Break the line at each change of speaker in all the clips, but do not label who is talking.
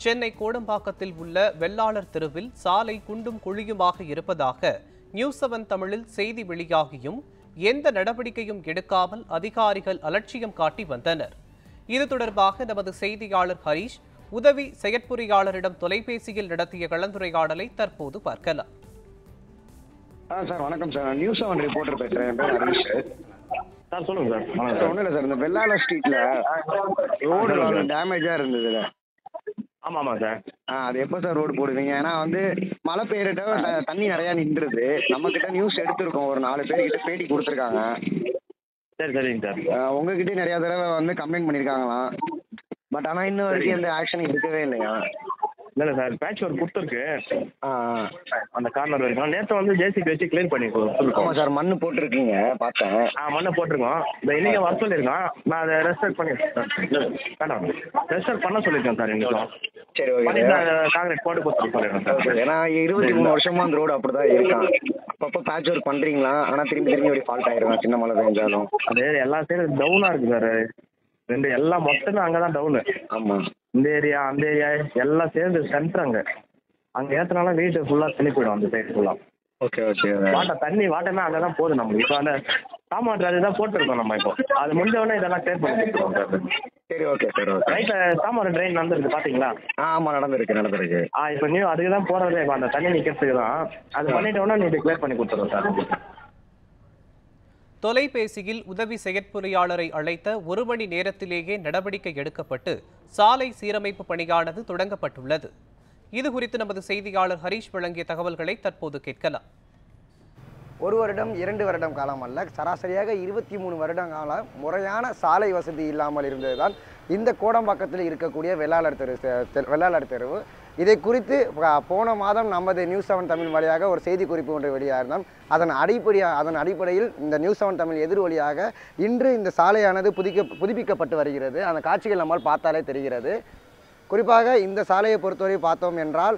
சென்னை கோடம்பாக்கத்தில் உள்ள வெள்ளாளர் தெருவில் சாலை குண்டும் குழியுமாக இருப்பதாக நியூஸ்7 தமிழில் செய்தி வெளியாகியும் எந்த நடவடிக்கையும் எடுக்காமல் அதிகாரிகள் அலட்சியம் காட்டி வந்தனர். இது தொடர்பாக நமது செய்தியாளர் ஹரீஷ் உதவி செயற்பொறியாளரிடம் தொலைபேசியில் நடத்திய கலந்துரையாடலை தற்போது பார்க்கலாம்.
சார் வணக்கம் சார், நான் நியூஸ்7 ரிப்போர்ட்டர் பேசுறேன். என் பேர் ஹரீஷ்
சார். சொல்லுங்க சார்.
ஒன்றும் இல்லை சார், இந்த வெள்ளாளர் ஸ்ட்ரீட்ல ரோடு டேமேஜா இருந்தது.
ஆமாம் சார்.
அது எப்போ சார் ரோடு போடுவீங்க? ஏன்னா மழை பெய்யறட்ட தண்ணி நிறையா நின்றுது. நம்ம கிட்ட நியூஸ் எடுத்திருக்கோம், ஒரு 4 பேர்கிட்ட பேட்டி கொடுத்துருக்காங்க.
சரி சரிங்க சார்.
உங்ககிட்ட நிறையா தடவை கம்ப்ளைண்ட் பண்ணியிருக்காங்களாம். பட் ஆனால் இன்னும் வரைக்கும் எந்த ஆக்ஷன் எடுக்கவே இல்லையா?
இல்லை சார், பேட்ச் ஒர்க் கொடுத்துருக்கு அந்த கார்னர் வரைக்கும். நேற்று ஜேசிபி வச்சு கிளீன் பண்ணி கொடுத்துருக்கோம்.
ஆமாம் சார், மண் போட்டிருக்கீங்க பார்த்தேன்.
மண்ணை போட்டிருக்கோம். இந்த இன்னைக்கு வர சொல்லியிருக்கோம். நான் அதை ரெஸ்டார்ட் பண்ணி வேண்டாம் ரெஸ்டார்ட் பண்ண சொல்லியிருக்கேன் சார். இன்னைக்கும்
சரி ஓகே,
காங்கிரீட் போட்டு கொடுத்துருக்கோம் சார்.
ஏன்னா 23 வருஷமா அந்த ரோடு அப்படிதான் இருக்கான். அப்பப்போ பேட்ச் ஒர்க் பண்ணுறீங்களா? ஆனால் திரும்பி ஒரு ஃபால்ட் ஆயிரும் சின்ன மழை பெஞ்சாலும்.
அது எல்லா சைடும் டவுனாக இருக்குது சார். ரெண்டு எல்லாம் மொத்தமே அங்கே தான் டவுனு.
ஆமாம்,
இந்த ஏரியா அந்த ஏரியா எல்லாம் சேர்ந்து சென்டர் அங்கே ஏற்றினாலும் வீட்டு ஃபுல்லாக தண்ணி போயிடும். அந்த சைடு ஃபுல்லாக.
Okay okay.
வாட்டமே அங்கே தான் போகுது. நம்மளுக்கு இப்போ அந்த சாமான் அது தான் போட்டுருக்கோம். நம்ம இப்போ அது முடிஞ்சவொடனே இதெல்லாம் கிளியர் பண்ணி கொடுத்துருவோம் சார்.
சரி ஓகே சார். ஓகே,
ரைட்டில் சாமான் ட்ரெயின் நடந்துருக்கு பார்த்தீங்களா?
ஆமாம் நடந்திருக்கு.
இப்போ நீ அதுக்கு தான் போகிறதே. இப்போ அந்த தண்ணி நிற்கிறதுக்கு தான். அது பண்ணிட்டோன்னா நீ இது கிளியர் பண்ணி கொடுத்துருவோம் சார்.
தொலைபேசியில் உதவி செயற்பொறியாளரை அழைத்த 1 மணி நேரத்திலேயே நடவடிக்கை எடுக்கப்பட்டு சாலை சீரமைப்பு பணியானது தொடங்கப்பட்டுள்ளது. இதுகுறித்து நமது செய்தியாளர் ஹரீஷ் வழங்கிய தகவல்களை தற்போது கேட்கலாம்.
1 வருடம் 2 வருடம் காலம் அல்ல, சராசரியாக 23 வருடம் காலம் முறையான சாலை வசதி இல்லாமல் இருந்ததுதான் இந்த கோடம்பாக்கத்தில் இருக்கக்கூடிய வெள்ளாளர் தெருவு. இதை குறித்து போன மாதம் நமது நியூஸ்7 தமிழ் வழியாக ஒரு செய்தி குறிப்பு ஒன்று வெளியாகிருந்தோம். அதன் அடிப்படையில் இந்த நியூஸ்7 தமிழ் எதிர் வழியாக இன்று இந்த சாலையானது புதுப்பிக்கப்பட்டு வருகிறது. அந்த காட்சிகள் நம்மால் பார்த்தாலே தெரிகிறது. குறிப்பாக இந்த சாலையை பொறுத்தவரை பார்த்தோம் என்றால்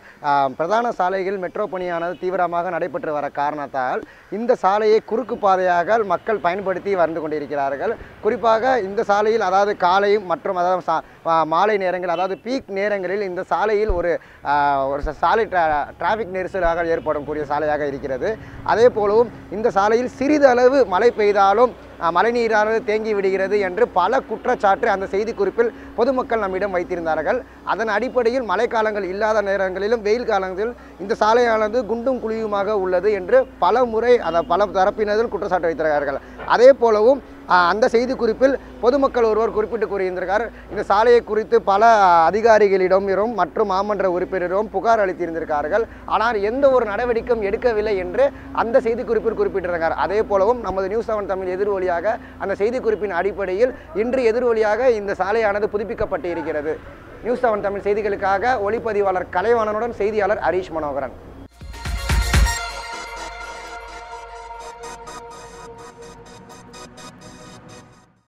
பிரதான சாலைகள் மெட்ரோ பணியானது தீவிரமாக நடைபெற்று வர காரணத்தால் இந்த சாலையை குறுக்கு பாதையாக மக்கள் பயன்படுத்தி வந்து கொண்டிருக்கிறார்கள். குறிப்பாக இந்த சாலையில் அதாவது காலையும் மற்றும் மாலை நேரங்கள் அதாவது பீக் நேரங்களில் இந்த சாலையில் ஒரு சாலை டிராஃபிக் நெரிசலாக ஏற்படக்கூடிய சாலையாக இருக்கிறது. அதே போலவும் இந்த சாலையில் சிறிதளவு மழை பெய்தாலும் மழைநீரானது தேங்கி விடுகிறது என்று பல குற்றச்சாட்டு அந்த செய்திக்குறிப்பில் பொதுமக்கள் நம்மிடம் வைத்திருந்தார்கள். அதன் அடிப்படையில் மழைக்காலங்கள் இல்லாத நேரங்களிலும் வெயில் காலங்களில் இந்த சாலையானது குண்டும் குழியுமாக உள்ளது என்று பல முறை பல தரப்பினரும் குற்றச்சாட்டு வைத்திருக்கிறார்கள். அதே போலவும் அந்த செய்திக்குறிப்பில் பொதுமக்கள் ஒருவர் குறிப்பிட்டு கூறியிருந்திருக்கார். இந்த சாலையை குறித்து பல அதிகாரிகளிடம் மற்றும் மாமன்ற உறுப்பினரும் புகார் அளித்திருந்திருக்கார்கள். ஆனால் எந்த ஒரு நடவடிக்கையும் எடுக்கவில்லை என்று அந்த செய்திக்குறிப்பில் குறிப்பிட்டிருக்கார். அதே போலவும் நமது நியூஸ்7 தமிழ் எதிர்வழியாக அந்த செய்திக்குறிப்பின் அடிப்படையில் இன்று எதிர்வழியாக இந்த சாலையானது புதுப்பிக்கப்பட்டு இருக்கிறது. நியூஸ்7 தமிழ் செய்திகளுக்காக ஒளிப்பதிவாளர் கலைவாணனுடன் செய்தியாளர் ஹரீஷ் மனோகரன்.